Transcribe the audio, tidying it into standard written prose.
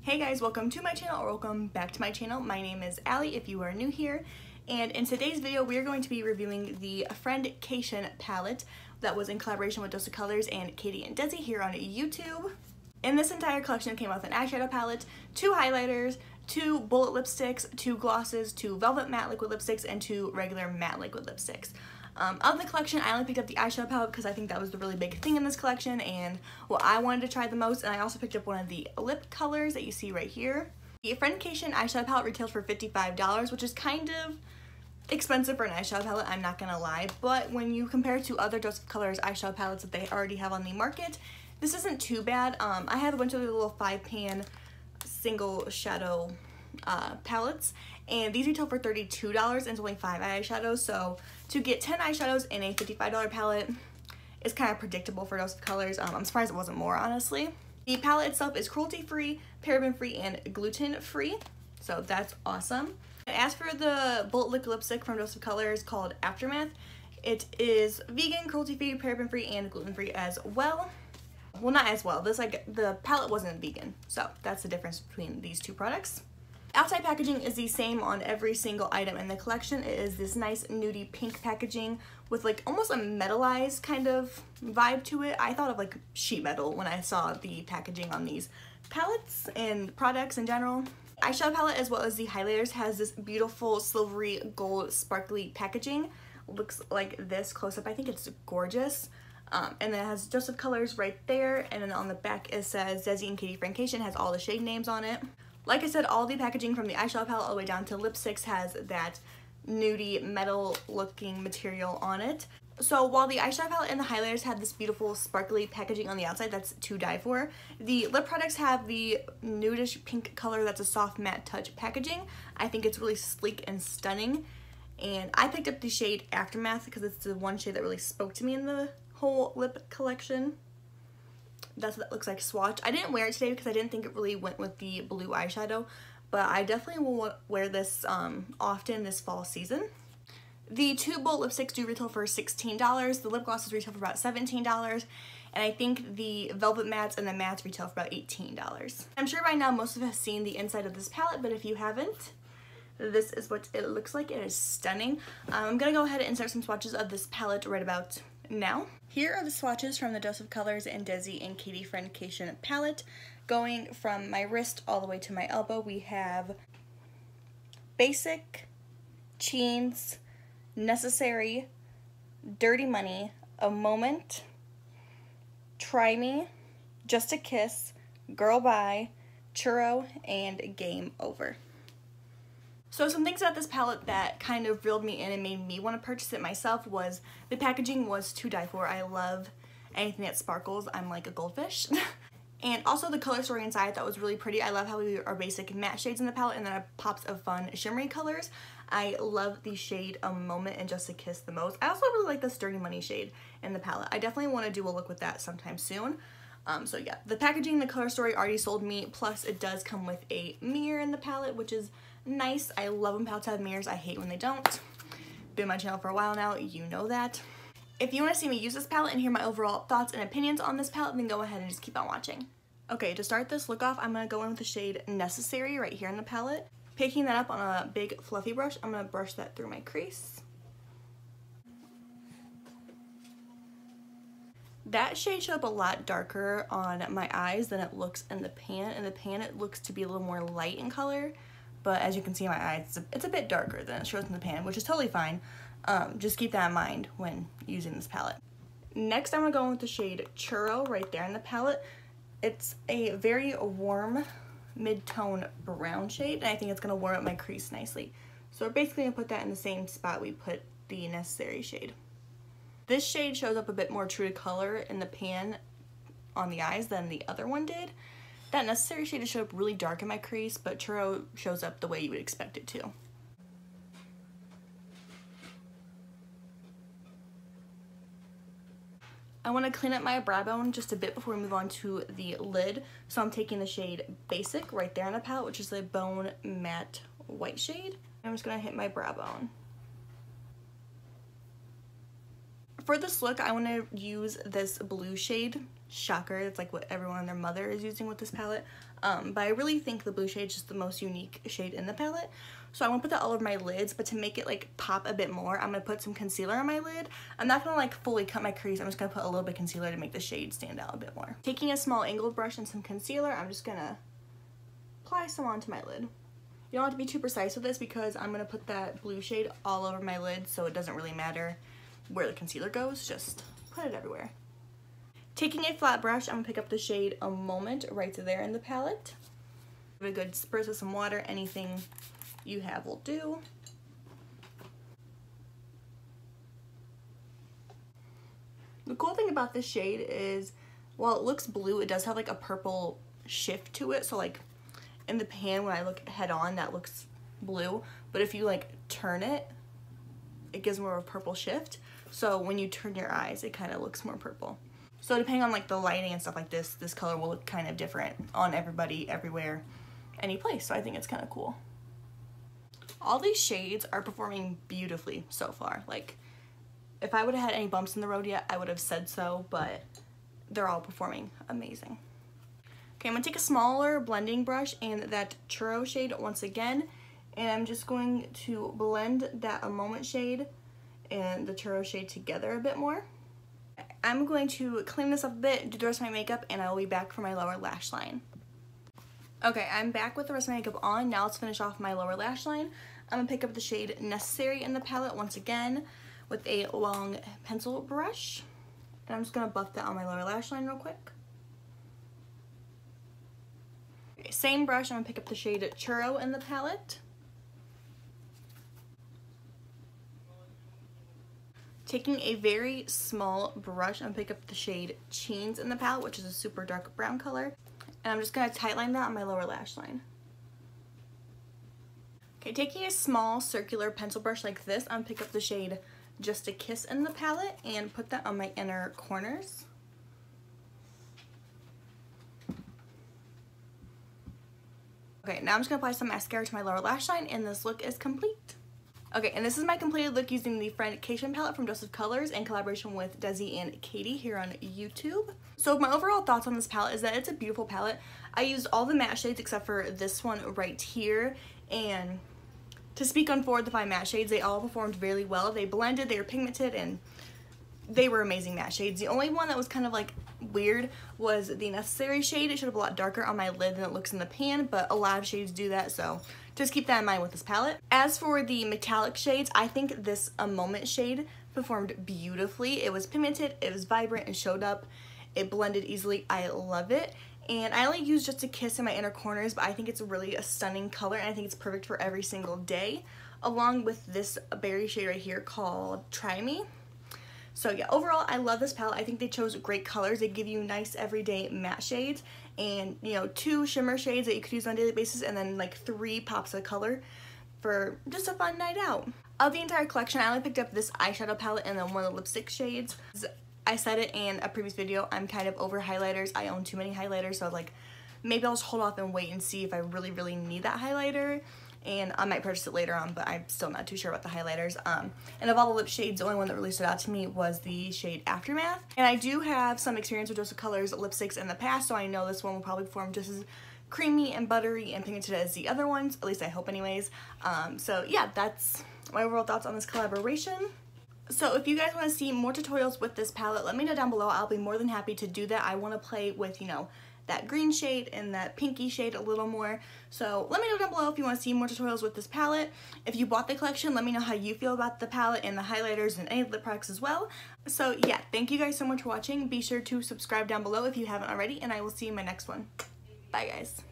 Hey guys, welcome to my channel, or welcome back to my channel. My name is Allie if you are new here, and in today's video we are going to be reviewing the Friendcation palette that was in collaboration with DESI Colors and Katy and Desi here on YouTube. In this entire collection it came out with an eyeshadow palette, 2 highlighters, 2 bullet lipsticks, 2 glosses, 2 velvet matte liquid lipsticks, and 2 regular matte liquid lipsticks. Of the collection, I only picked up the eyeshadow palette because I think that was the really big thing in this collection and what I wanted to try the most, and I also picked up one of the lip colors that you see right here. The Friendcation eyeshadow palette retails for $55, which is kind of expensive for an eyeshadow palette, I'm not gonna lie, but when you compare it to other DESI Colors eyeshadow palettes that they already have on the market, this isn't too bad. I have a bunch of the little 5-pan single shadow palettes, and these retail for $32 and it's only 5 eyeshadows, so to get 10 eyeshadows in a $55 palette is kind of predictable for DESI Colors. I'm surprised it wasn't more, honestly. The palette itself is cruelty free, paraben free, and gluten free, so that's awesome. And as for the bullet liquid lipstick from DESI Colors called Aftermath, it is vegan, cruelty free, paraben free, and gluten free as well. Well, not as well. The palette wasn't vegan, so that's the difference between these two products. Outside packaging is the same on every single item in the collection. It is this nice nudie pink packaging with like almost a metallized kind of vibe to it. I thought of like sheet metal when I saw the packaging on these palettes and products in general. Eyeshadow palette as well as the highlighters has this beautiful silvery gold sparkly packaging. Looks like this close up. I think it's gorgeous. And then it has DESI Colors right there, and then on the back it says Desi and Katy Friendcation, has all the shade names on it. Like I said, all the packaging from the eyeshadow palette all the way down to lipsticks has that nudie metal looking material on it. So while the eyeshadow palette and the highlighters have this beautiful sparkly packaging on the outside that's to die for, the lip products have the nudish pink color that's a soft matte touch packaging. I think it's really sleek and stunning, and I picked up the shade Aftermath because it's the one shade that really spoke to me in the whole lip collection. That's what that looks like swatch. I didn't wear it today because I didn't think it really went with the blue eyeshadow, but I definitely will wear this often this fall season. The 2 Boldt lipsticks do retail for $16. The lip glosses retail for about $17, and I think the velvet mattes and the mattes retail for about $18. I'm sure by now most of us have seen the inside of this palette, but if you haven't, this is what it looks like. It is stunning. I'm gonna go ahead and insert some swatches of this palette right about now. Here are the swatches from the DESI Colors and Desi and Katy Friendcation palette. Going from my wrist all the way to my elbow, we have Basic, Cheens, Necessary, Dirty Money, A Moment, Try Me, Just a Kiss, Girl Bye, Churro, and Game Over. So some things about this palette that kind of reeled me in and made me want to purchase it myself was the packaging was to die for. I love anything that sparkles. I'm like a goldfish. And also the color story inside I thought was really pretty. I love how we are basic matte shades in the palette and then pops of fun shimmery colors. I love the shade A Moment and Just a Kiss the most. I also really like this Dirty Money shade in the palette. I definitely want to do a look with that sometime soon. So yeah, the packaging, the color story already sold me, plus it does come with a mirror in the palette, which is nice. I love when palettes have mirrors. I hate when they don't. Been on my channel for a while now, you know that. If you want to see me use this palette and hear my overall thoughts and opinions on this palette, then go ahead and just keep on watching. Okay, to start this look off, I'm going to go in with the shade Necessary right here in the palette. Picking that up on a big fluffy brush, I'm going to brush that through my crease. That shade showed up a lot darker on my eyes than it looks in the pan. In the pan it looks to be a little more light in color, but as you can see in my eyes, it's a bit darker than it shows in the pan, which is totally fine. Just keep that in mind when using this palette. Next, I'm going to go in with the shade Churro right there in the palette. It's a very warm mid-tone brown shade, and I think it's going to warm up my crease nicely. So we're basically going to put that in the same spot we put the Necessary shade. This shade shows up a bit more true to color in the pan on the eyes than the other one did. That Necessary shade showed up really dark in my crease, but Churro shows up the way you would expect it to. I want to clean up my brow bone just a bit before we move on to the lid, so I'm taking the shade Basic right there in the palette, which is a bone matte white shade. I'm just going to hit my brow bone. For this look, I want to use this blue shade, shocker, it's like what everyone and their mother is using with this palette. but I really think the blue shade is just the most unique shade in the palette. So I want to put that all over my lids, but to make it like pop a bit more, I'm going to put some concealer on my lid. I'm not going to like fully cut my crease, I'm just going to put a little bit of concealer to make the shade stand out a bit more. Taking a small angled brush and some concealer, I'm just going to apply some onto my lid. You don't have to be too precise with this because I'm going to put that blue shade all over my lid, so it doesn't really matter where the concealer goes, just put it everywhere. Taking a flat brush, I'm going to pick up the shade A Moment right there in the palette. Give it a good spritz with some water, anything you have will do. The cool thing about this shade is, while it looks blue, it does have like a purple shift to it, so like in the pan when I look head on that looks blue, but if you like turn it, it gives more of a purple shift, so when you turn your eyes it kind of looks more purple. So depending on like the lighting and stuff like this color will look kind of different on everybody, everywhere, any place, so I think it's kind of cool. All these shades are performing beautifully so far. Like, if I would have had any bumps in the road yet, I would have said so, but they're all performing amazing. Okay, I'm going to take a smaller blending brush and that Churro shade once again, and I'm just going to blend that A Moment shade and the Churro shade together a bit more. I'm going to clean this up a bit, do the rest of my makeup, and I will be back for my lower lash line. Okay, I'm back with the rest of my makeup on. Now let's finish off my lower lash line. I'm going to pick up the shade Necessary in the palette once again with a long pencil brush. And I'm just going to buff that on my lower lash line real quick. Okay, same brush, I'm going to pick up the shade Churro in the palette. Taking a very small brush, I'm going to pick up the shade Cheens in the palette, which is a super dark brown color. And I'm just going to tightline that on my lower lash line. Okay, taking a small circular pencil brush like this, I'm going to pick up the shade Just a Kiss in the palette and put that on my inner corners. Okay, now I'm just going to apply some mascara to my lower lash line, and this look is complete. Okay, and this is my completed look using the Friendcation palette from Dose Colors in collaboration with DESI and Katy here on YouTube. So my overall thoughts on this palette is that it's a beautiful palette. I used all the matte shades except for this one right here, and to speak on 4 of the 5 matte shades, they all performed really well. They blended, they were pigmented, and they were amazing matte shades. The only one that was kind of like weird was the Necessary shade. It should have a lot darker on my lid than it looks in the pan, but a lot of shades do that, so just keep that in mind with this palette. As for the metallic shades, I think this A Moment shade performed beautifully. It was pigmented, it was vibrant, it showed up, it blended easily. I love it. And I only use Just a Kiss in my inner corners, but I think it's really a stunning color, and I think it's perfect for every single day, along with this berry shade right here called Try Me. So yeah, overall, I love this palette. I think they chose great colors. They give you nice everyday matte shades and, you know, 2 shimmer shades that you could use on a daily basis, and then like 3 pops of color for just a fun night out. Of the entire collection, I only picked up this eyeshadow palette and then one of the lipstick shades. I said it in a previous video, I'm kind of over highlighters. I own too many highlighters, so like maybe I'll just hold off and wait and see if I really need that highlighter, and I might purchase it later on, but I'm still not too sure about the highlighters. And of all the lip shades, the only one that really stood out to me was the shade Aftermath. And I do have some experience with Dose Colors lipsticks in the past, so I know this one will probably perform just as creamy and buttery and pigmented as the other ones, at least I hope anyways. So yeah, that's my overall thoughts on this collaboration. So if you guys want to see more tutorials with this palette, let me know down below. I'll be more than happy to do that. I want to play with, you know, that green shade and that pinky shade a little more. So let me know down below if you want to see more tutorials with this palette. If you bought the collection, let me know how you feel about the palette and the highlighters and any lip products as well. So yeah, thank you guys so much for watching. Be sure to subscribe down below if you haven't already, and I will see you in my next one. Bye guys.